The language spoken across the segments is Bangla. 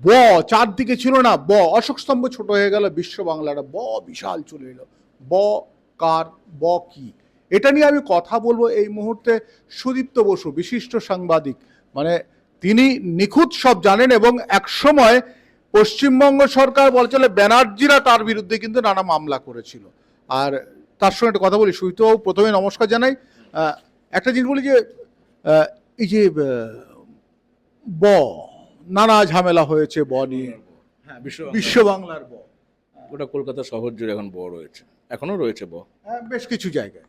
ব চারদিকে ছিল না, ব অশোক স্তম্ভ ছোট হয়ে গেল, বিশ্ব বাংলাটা ব বিশাল চলে এলো। ব কার, ব কি, এটা নিয়ে আমি কথা বলবো এই মুহূর্তে। সুদীপ্ত বসু বিশিষ্ট সাংবাদিক, মানে তিনি নিখুঁত সব জানেন, এবং একসময় পশ্চিমবঙ্গ সরকার বলে চলে ব্যানার্জিরা তার বিরুদ্ধে কিন্তু নানা মামলা করেছিল। আর তার সঙ্গে একটা কথা বলি, সুদীপ্তবাবু প্রথমে নমস্কার জানাই। একটা জিনিস বলি যে এই যে ব নানা ঝামেলা হয়েছে ব নিয়ে। হ্যাঁ, বিশ্ব বাংলার ব, ওটা কলকাতা শহর জুড়ে এখন ব রয়েছে, এখনো রয়েছে ব। হ্যাঁ, বেশ কিছু জায়গায়।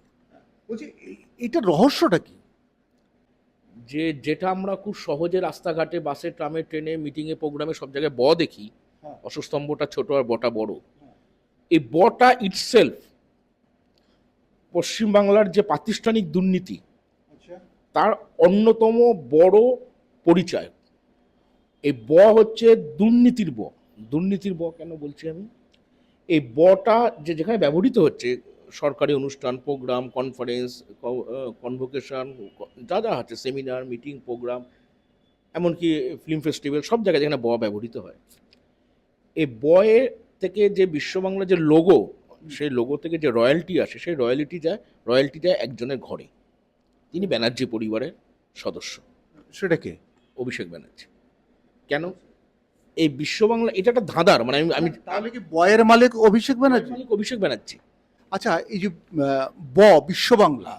বলছি এটার রহস্যটা কি? যেটা আমরা খুব সহজে রাস্তাঘাটে, বাসে, ট্রামে, ট্রেনে, মিটিংয়ে, প্রোগ্রামে সব জায়গায় ব দেখি, হ্যাঁ। অশোক স্তম্ভটা ছোট আর বটা বড়। এই বটা ইটসেলফ পশ্চিমবাংলার যে প্রাতিষ্ঠানিক দুর্নীতি আচ্ছা। তার অন্যতম বড় পরিচয়। এই ব হচ্ছে দুর্নীতির ব। দুর্নীতির ব কেন বলছি আমি? এই বটা যেখানে ব্যবহৃত হচ্ছে, সরকারি অনুষ্ঠান, প্রোগ্রাম, কনফারেন্স, কনভোকেশন, যা যা আছে, সেমিনার, মিটিং, প্রোগ্রাম, এমনকি ফিল্ম ফেস্টিভ্যাল, সব জায়গায় যেখানে ব ব্যবহৃত হয়, এই বয়ে থেকে যে বিশ্ববাংলা যে লোগো, সেই লোগো থেকে যে রয়্যালটি আসে, সেই রয়্যালটি যায় একজনের ঘরে। তিনি ব্যানার্জি পরিবারের সদস্য। সেটা কে? অভিষেক ব্যানার্জি। কেন? এই বিশ্ববাংলা এটা একটা ধাঁধার, মানে আমি তাহলে কি বয়ের মালিক অভিষেক ব্যানার্জি? মালিক অভিষেক ব্যানার্জি। আচ্ছা, এই যে ব বিশ্ব বাংলা,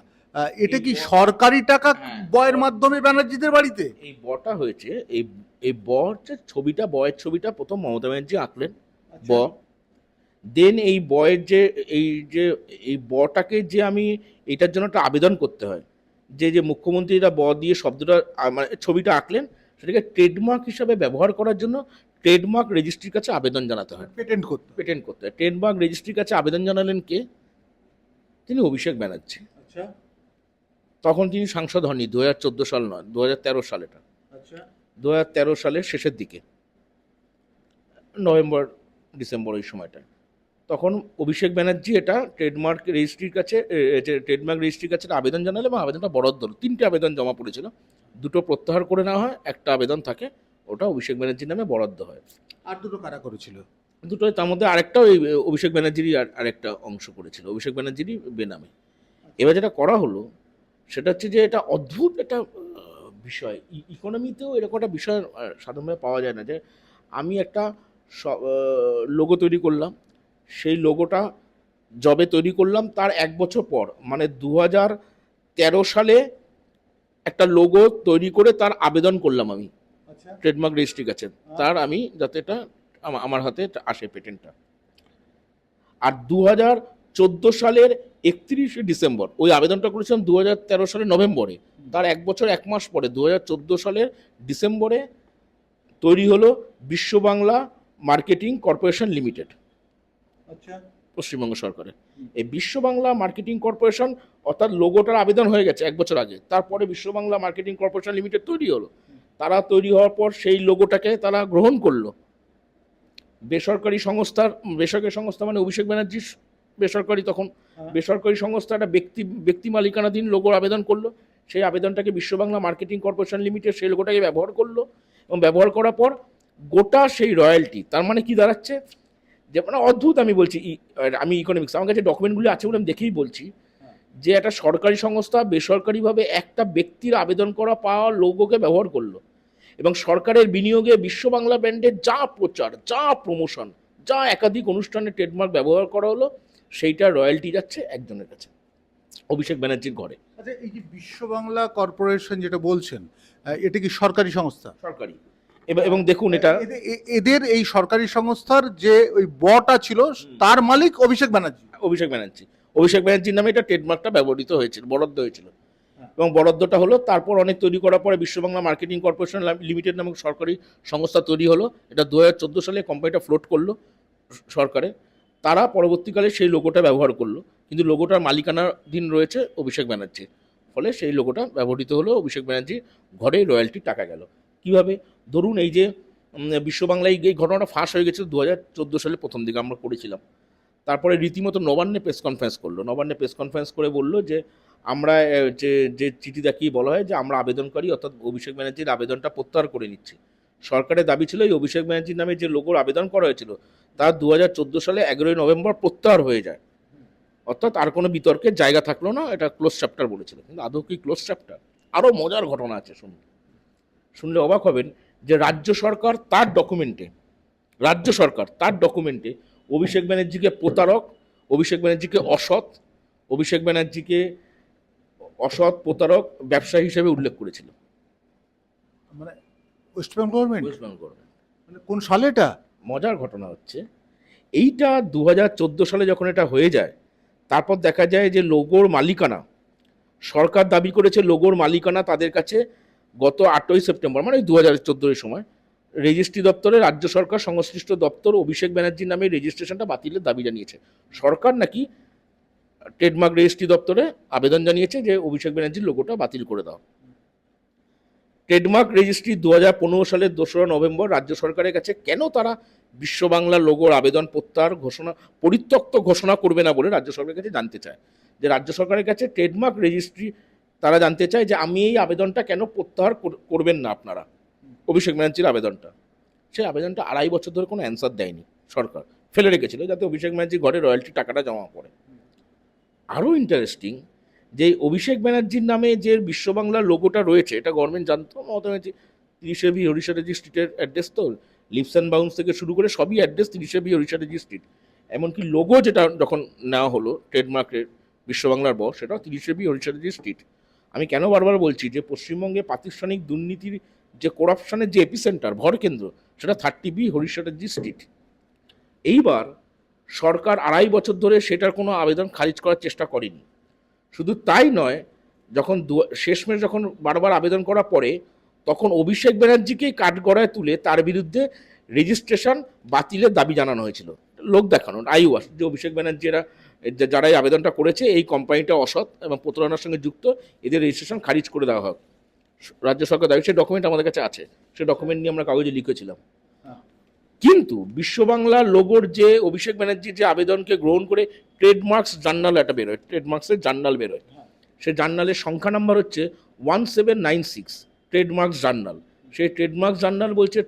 এটা এই কি ব- সরকারি টাকা হ্যাঁ, বয়ের মাধ্যমে ব্যানার্জিদের বাড়িতে? এই বটা হয়েছে, এই এই ব হচ্ছে ছবিটা, বয়ের ছবিটা প্রথম মমতা ব্যানার্জি আঁকলেন। ব দেন এই বয়ের যে এই বটাকে যে আমি এটার জন্য একটা আবেদন করতে হয়, যে মুখ্যমন্ত্রীরা ব দিয়ে শব্দটা মানে ছবিটা আঁকলেন, সেটাকে ট্রেডমার্ক হিসাবে ব্যবহার করার জন্য ট্রেডমার্ক রেজিস্ট্রির কাছে আবেদন জানাতে হয়, পেটেন্ট করতে? পেটেন্ট করতে হয়। ট্রেডমার্ক রেজিস্ট্রির কাছে আবেদন জানালেন কে? তিনি অভিষেক ব্যানার্জি। আচ্ছা। তখন তিনি সাংসদ হননি, 2014 সাল নয়, 2013 সাল। এটা আচ্ছা। 2013 সালের শেষের দিকে, নভেম্বর ডিসেম্বর ওই সময়টা। তখন অভিষেক ব্যানার্জি এটা ট্রেডমার্ক রেজিস্ট্রির কাছে আবেদন জানালে, এবং আবেদনটা বরাদ্দ হলো। 3টে আবেদন জমা পড়েছিল, 2টো প্রত্যাহার করে নেওয়া হয়, একটা আবেদন থাকে, ওটা অভিষেক ব্যানার্জির নামে বরাদ্দ হয়। আর দুটো কারা করেছিল? দুটো, তার মধ্যে আরেকটা ওই অভিষেক ব্যানার্জিরই আরেকটা অংশ করেছিল, অভিষেক ব্যানার্জিরই বেনামে। এবার যেটা করা হলো সেটা হচ্ছে যে এটা অদ্ভুত একটা বিষয়। ইকোনমিতেও এরকম একটা বিষয় সাধারণভাবে পাওয়া যায় না, যে আমি একটা লোগো তৈরি করলাম, সেই লোগোটা যবে তৈরি করলাম তার 1 বছর পর, মানে 2013 সালে একটা লোগো তৈরি করে তার আবেদন করলাম আমি আচ্ছা। ট্রেডমার্ক রেজিস্ট্রির কাছে, তার আমি যাতে এটা আমার হাতে আসে পেটেন্টটা। আর 2014 সালের 31 ডিসেম্বর, ওই আবেদনটা করেছিলাম 2013 সালের নভেম্বরে, তার 1 বছর 1 মাস পরে 2014 সালের ডিসেম্বরে তৈরি হলো বিশ্ব বাংলা মার্কেটিং কর্পোরেশন লিমিটেড, আচ্ছা। পশ্চিমবঙ্গ সরকারের। এই বিশ্ব বাংলা মার্কেটিং কর্পোরেশন, অর্থাৎ লোগোটার আবেদন হয়ে গেছে 1 বছর আগে, তারপরে বিশ্ব বাংলা মার্কেটিং কর্পোরেশন লিমিটেড তৈরি হলো। তারা তৈরি হওয়ার পর সেই লোগোটাকে তারা গ্রহণ করলো। বেসরকারি সংস্থা মানে অভিষেক ব্যানার্জির বেসরকারি, তখন বেসরকারি সংস্থা একটা ব্যক্তি মালিকানাধীন লোগোর আবেদন করলো। সেই আবেদনটাকে বিশ্ব বাংলা মার্কেটিং কর্পোরেশন লিমিটেড সেই লোগোটাকে ব্যবহার করলো, এবং ব্যবহার করার পর গোটা সেই রয়্যালটি, তার মানে কি দাঁড়াচ্ছে, যে মানে অদ্ভুত। আমি বলছি, আমি ইকোনমিক্স, আমার কাছে ডকুমেন্টগুলি আছে বলে আমি দেখেই বলছি, যে একটা সরকারি সংস্থা বেসরকারিভাবে একটা ব্যক্তির আবেদন করা পাওয়া লোগোকে ব্যবহার করলো, এবং সরকারের বিনিয়োগে বিশ্ব বাংলা ব্র্যান্ডের যা প্রচার, যা প্রমোশন, যা একাধিক অনুষ্ঠানে ট্রেডমার্ক ব্যবহার করা হলো, সেইটা রয়্যালটি যাচ্ছে একজনের কাছে, অভিষেক ব্যানার্জির ঘরে। আচ্ছা, এই যে বিশ্ব বাংলা কর্পোরেশন যেটা বলছেন, এটা কি সরকারি সংস্থা? সরকারি। এবং দেখুন এটা, এদের এই সরকারি সংস্থার যে ওই বটা ছিল, তার মালিক অভিষেক ব্যানার্জি। অভিষেক ব্যানার্জির নামে এটা ট্রেডমার্কটা ব্যবহৃত হয়েছিল, বরাদ্দ হয়েছিল। এবং বরাদ্দটা হলো, তারপর অনেক তৈরি করার পরে বিশ্ব বাংলা মার্কেটিং কর্পোরেশন লিমিটেড নামক সরকারি সংস্থা তৈরি হলো। এটা 2014 সালে কোম্পানিটা ফ্লোট করলো সরকারে। তারা পরবর্তীকালে সেই লোগোটা ব্যবহার করলো, কিন্তু লোগোটার মালিকানাধীন রয়েছে অভিষেক ব্যানার্জি। ফলে সেই লোগোটা ব্যবহৃত হলো, অভিষেক ব্যানার্জি ঘরে রয়্যালটি টাকা গেল। কীভাবে? ধরুন এই যে বিশ্ব বাংলায় এই ঘটনাটা ফাঁস হয়ে গেছে 2014 সালে প্রথম দিকে আমরা করেছিলাম। তারপরে রীতিমতো নবান্নে প্রেস কনফারেন্স করলো, নবান্নে প্রেস কনফারেন্স করে বললো যে আমরা যে যে চিঠি দেখিয়ে বলা হয় যে আমরা আবেদনকারী, অর্থাৎ অভিষেক ব্যানার্জির আবেদনটা প্রত্যাহার করে নিচ্ছি। সরকারের দাবি ছিল এই অভিষেক ব্যানার্জির নামে যে লোগোর আবেদন করা হয়েছিল তা 2014 সালে 11ই নভেম্বর প্রত্যাহার হয়ে যায়, অর্থাৎ আর কোনো বিতর্কের জায়গা থাকলো না, এটা ক্লোজ চ্যাপ্টার বলেছিল। কিন্তু আদৌ কি ক্লোজ চ্যাপ্টার? আরও মজার ঘটনা আছে, শুনলে অবাক হবেন যে রাজ্য সরকার তার ডকুমেন্টে অভিষেক ব্যানার্জিকে প্রতারক, অভিষেক ব্যানার্জিকে অসৎ প্রতারক ব্যবসায়ী হিসেবে উল্লেখ করেছিল। মানে ওয়েস্ট বেঙ্গল গভর্নমেন্ট, মানে কোন সালে এটা? মজার ঘটনা হচ্ছে এইটা 2014 সালে যখন এটা হয়ে যায়, তারপর দেখা যায় যে লোগোর মালিকানা, সরকার দাবি করেছে লোগোর মালিকানা তাদের কাছে গত 8ই সেপ্টেম্বর, মানে 2014 সময় রেজিস্ট্রি দপ্তরে রাজ্য সরকার সংশ্লিষ্ট দপ্তর অভিষেক ব্যানার্জির নামে রেজিস্ট্রেশনটা বাতিলের দাবি জানিয়েছে। সরকার নাকি ট্রেডমার্ক রেজিস্ট্রি দপ্তরে আবেদন জানিয়েছে যে অভিষেক ব্যানার্জির লোগোটা বাতিল করে দাও। ট্রেডমার্ক রেজিস্ট্রি 2015 সালের 2রা নভেম্বর রাজ্য সরকারের কাছে কেন তারা বিশ্ব বাংলা লোগোর আবেদন পরিত্যক্ত ঘোষণা করবে না বলে রাজ্য সরকারের কাছে জানতে চায়। যে রাজ্য সরকারের কাছে ট্রেডমার্ক রেজিস্ট্রি তারা জানতে চায় যে আমি এই আবেদনটা কেন প্রত্যাহার করবেন না আপনারা অভিষেক ব্যানার্জির আবেদনটা। সেই আবেদনটা 2.5 বছর ধরে কোনো অ্যান্সার দেয়নি, সরকার ফেলে রেখেছিল যাতে অভিষেক ব্যানার্জি ঘরে রয়্যালটি টাকাটা জমা করে। আরও ইন্টারেস্টিং যে অভিষেক ব্যানার্জির নামে যে বিশ্ব বাংলার লোগোটা রয়েছে, এটা গভর্নমেন্ট জানতো, মমতা ব্যানার্জি 30 বি হরিশা রেজি স্ট্রিটের অ্যাড্রেস, তো লিপস অ্যান্ড বাউন্স থেকে শুরু করে সবই অ্যাড্রেস 30 বি হরিশা রেজি স্ট্রিট। এমনকি লোগো যেটা যখন নেওয়া হলো ট্রেডমার্কের বিশ্ব বাংলার সেটাও 30 বি হরিশা রেজি স্ট্রিট। আমি কেন বারবার বলছি যে পশ্চিমবঙ্গে প্রাতিষ্ঠানিক দুর্নীতির যে করাপশনের যে এপিসেন্টার ভরকেন্দ্র, সেটা 30 বি হরিশা রেজি স্ট্রিট। এইবার সরকার 2.5 বছর ধরে সেটার কোনো আবেদন খারিজ করার চেষ্টা করেনি। শুধু তাই নয়, যখন শেষমেশ যখন বারবার আবেদন করার পরে তখন অভিষেক ব্যানার্জিকেই কাঠগড়ায় তুলে তার বিরুদ্ধে রেজিস্ট্রেশন বাতিলের দাবি জানানো হয়েছিল, লোক দেখানোর আইওয়াস যে অভিষেক ব্যানার্জিরা যারা এই আবেদনটা করেছে এই কোম্পানিটা অসৎ এবং প্রতারণার সঙ্গে যুক্ত, এদের রেজিস্ট্রেশন খারিজ করে দেওয়া হোক। রাজ্য সরকার দাবি, সেই ডকুমেন্ট আমাদের কাছে আছে, সেই ডকুমেন্ট নিয়ে আমরা কাগজে লিখেছিলাম। কিন্তু বিশ্ব বাংলা লোগোর যে অভিষেক ব্যানার্জির যে আবেদনকে গ্রহণ করে ট্রেডমার্কস জার্নাল একটা বেরোয়, ট্রেডমার্কসের জার্নাল বেরোয়, সে জার্নালের সংখ্যা নাম্বার হচ্ছে 1796 ট্রেডমার্কস জার্নাল। সেই ট্রেডমার্কস জার্নাল বলছে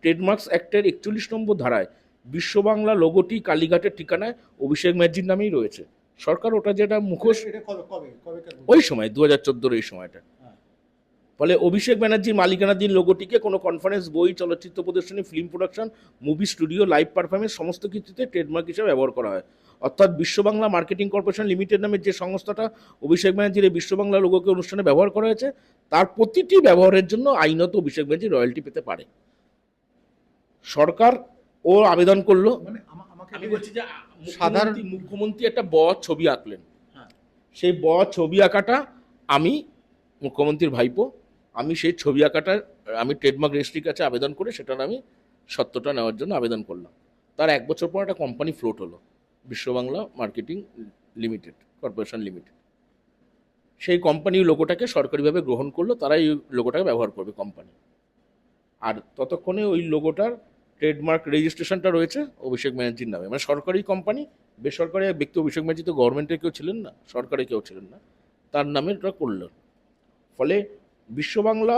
ট্রেডমার্কস অ্যাক্টের 41 নম্বর ধারায় বিশ্ব বাংলা লোগোটি কালীঘাটের ঠিকানায় অভিষেক ব্যানার্জির নামেই রয়েছে। সরকার ওটা যেটা মুখোশ, ওই সময় 2014 এই সময়টা, ফলে অভিষেক ব্যানার্জির মালিকানাধীন লোগোটিকে কোনো কনফারেন্স, বই, চলচ্চিত্র প্রদর্শনী, film production, movie studio, live performance সমস্ত কিছুতে ট্রেডমার্ক হিসেবে ব্যবহার করা হয়। অর্থাৎ বিশ্ব বাংলা মার্কেটিং কর্পোরেশন লিমিটেড নামের যে সংস্থাটা অভিষেক ব্যানার্জির এই বিশ্ব বাংলা লোগোকে অনুষ্ঠানে ব্যবহার করা হয়েছে, তার প্রতিটি ব্যবহারের জন্য আইনত অভিষেক ব্যানার্জি রয়্যালটি পেতে পারে। সরকার ও আবেদন করলো, মানে আমি বলছি যে সাধারণ মুখ্যমন্ত্রী একটা ছবি আঁকলেন, সেই ছবি আঁকাটা আমি মুখ্যমন্ত্রীর ভাইপো, আমি সেই ছবি আঁকাটা আমি ট্রেডমার্ক রেজিস্ট্রির কাছে আবেদন করে সেটার আমি সত্যটা নেওয়ার জন্য আবেদন করলাম। তার 1 বছর পর একটা কোম্পানি ফ্লোট হলো, বিশ্ব Bangla marketing limited corporation limited. সেই কোম্পানি লোগোটাকে সরকারিভাবে গ্রহণ করলো, তারা এই লোগোটাকে ব্যবহার করবে কোম্পানি। আর ততক্ষণে ওই লোগোটার ট্রেডমার্ক রেজিস্ট্রেশনটা রয়েছে অভিষেক ব্যানার্জির নামে, মানে সরকারি কোম্পানি, বেসরকারি ব্যক্তি, অভিষেক ব্যানার্জি তো গভর্নমেন্টের কেউ ছিলেন না, সরকারের কেউ ছিলেন না, তার নামে এটা করলো। ফলে বিশ্ব বাংলা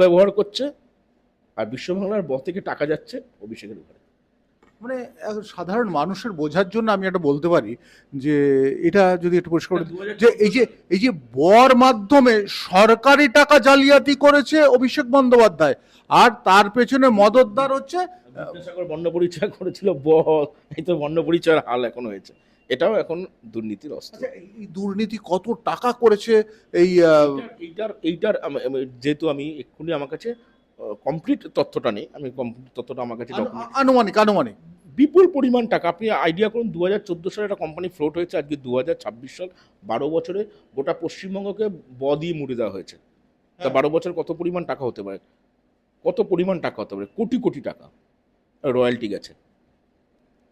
ব্যবহার করছে, আর বিশ্ব বাংলার থেকে টাকা যাচ্ছে অভিষেকের উপরে। মানে সাধারণ মানুষের বোঝার জন্য আমি এটা বলতে পারি যে এটা যদি একটু পরিষ্কার যে এই যে মাধ্যমে সরকারি টাকা জালিয়াতি করেছে অভিষেক বন্দ্যোপাধ্যায়, আর তার পেছনে মদতদার হচ্ছে বিদ্যাসাগর বর্ণ পরিচয় করেছিল এই তো বর্ণ পরিচয়ের হাল এখন হয়েছে, এটাও এখন দুর্নীতির অস্ত্র। এই দুর্নীতি কত টাকা করেছে এইটার যেহেতু আমি এক্ষুনি আমার কাছে কমপ্লিট তথ্যটা নেই, আমি কমপ্লিট তথ্যটা আমার কাছে আনুমানিক বিপুল পরিমাণ টাকা। আপনি আইডিয়া করুন, 2014 সালে একটা কোম্পানি ফ্লোট হয়েছে, আজকে 2026 সাল, 12 বছরে গোটা পশ্চিমবঙ্গকে দিয়ে মুড়ে দেওয়া হয়েছে। তা 12 বছর কত পরিমাণ টাকা হতে পারে, কোটি কোটি টাকা রয়্যালটি গেছে,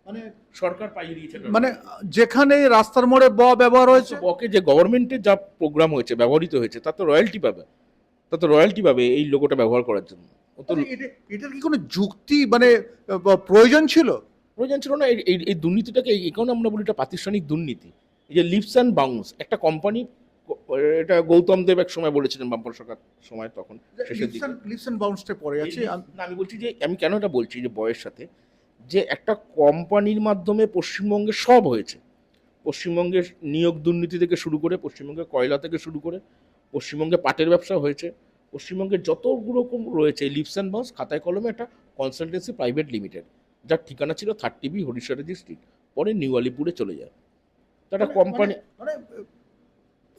মানে সরকার পাইয়ে দিয়েছে। মানে যেখানে রাস্তার মোড়ে ব্যবহার হয়েছে, বকে যে গভর্নমেন্টের যা প্রোগ্রাম হয়েছে, ব্যবহৃত হয়েছে, তার তো রয়্যালটি পাবে এই লোগোটা ব্যবহার করার জন্য। এটার কি কোনো যুক্তি মানে প্রয়োজন ছিল না। এই দুর্নীতিটাকে এই কারণে আমরা বলি এটা প্রাতিষ্ঠানিক দুর্নীতি। এই যে লিপস অ্যান্ড বাউন্স, একটা কোম্পানি এটা গৌতম দেব এক সময় বলেছিলেন বামপন সরকার সময়, তখন শেষের দিকে। লিপস এন্ড বাউন্সটা পড়ে আছে। না, আমি বলছি যে আমি কেন এটা বলছি যে বয়ের সাথে, যে একটা কোম্পানির মাধ্যমে পশ্চিমবঙ্গে সব হয়েছে। পশ্চিমবঙ্গের নিয়োগ দুর্নীতি থেকে শুরু করে, পশ্চিমবঙ্গে কয়লা থেকে শুরু করে, পশ্চিমবঙ্গে পাটের ব্যবসা হয়েছে, পশ্চিমবঙ্গের যতগুলো রকম রয়েছে লিপস অ্যান্ড বাউন্স খাতায় কলমে একটা কনসালটেন্সি প্রাইভেট লিমিটেড, যার ঠিকানা ছিল 30B হরিশ্বর ডিস্ট্রিক্ট, পরে নিউ আলিপুরে চলে যায়। তো একটা কোম্পানি মানে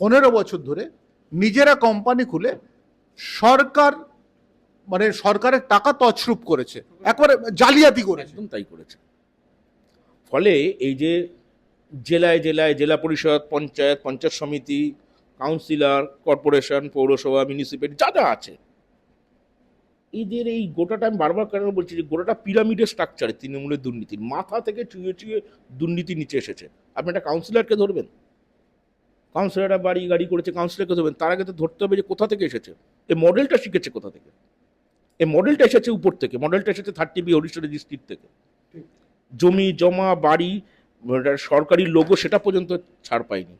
15 বছর ধরে নিজেরা কোম্পানি খুলে সরকার, মানে সরকারের টাকা তছরূপ করেছে, একবারে জালিয়াতি করেছে। একদম তাই করেছে। ফলে এই যে জেলায় জেলায় জেলা পরিষদ, পঞ্চায়েত, পঞ্চায়েত সমিতি, কাউন্সিলর, কর্পোরেশন, পৌরসভা, মিউনিসিপ্যালিটি যা যা আছে, এদের এই গোটাটা, আমি বারবার কেন বলছি যে গোটাটা পিরামিডের স্ট্রাকচারে তৃণমূলের দুর্নীতির মাথা থেকে চুয়ে চুয়ে দুর্নীতি নিচে এসেছে। আপনি একটা কাউন্সিলরকে ধরবেন, কাউন্সিলররা বাড়ি গাড়ি করেছে, কাউন্সিলরকে ধরবেন, তার আগে তো ধরতে হবে যে কোথা থেকে এসেছে, এই মডেলটা শিখেছে কোথা থেকে। এই মডেলটা এসেছে উপর থেকে, মডেলটা এসেছে 30B হরিশ্বর ডিস্ট্রিক্ট থেকে। জমি জমা বাড়ি সরকারি লোগো সেটা পর্যন্ত ছাড় পায়নি,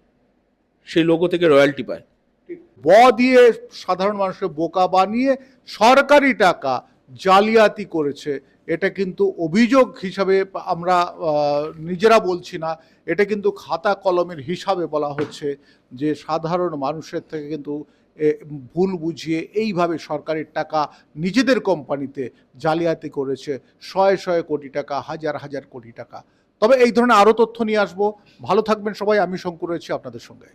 সেই লোগো থেকে রয়্যালটি পায়। ব দিয়ে সাধারণ মানুষকে বোকা বানিয়ে সরকারি টাকা জালিয়াতি করেছে। এটা কিন্তু অভিযোগ হিসাবে আমরা নিজেরা বলছি না, এটা কিন্তু খাতা কলমের হিসাবে বলা হচ্ছে যে সাধারণ মানুষের থেকে কিন্তু ভুল বুঝিয়ে এইভাবে সরকারের টাকা নিজেদের কোম্পানিতে জালিয়াতি করেছে, শয়ে শয়ে কোটি টাকা, হাজার হাজার কোটি টাকা। তবে এই ধরনের আরও তথ্য নিয়ে আসবো। ভালো থাকবেন সবাই, আমি শঙ্কর রয়েছি আপনাদের সঙ্গে।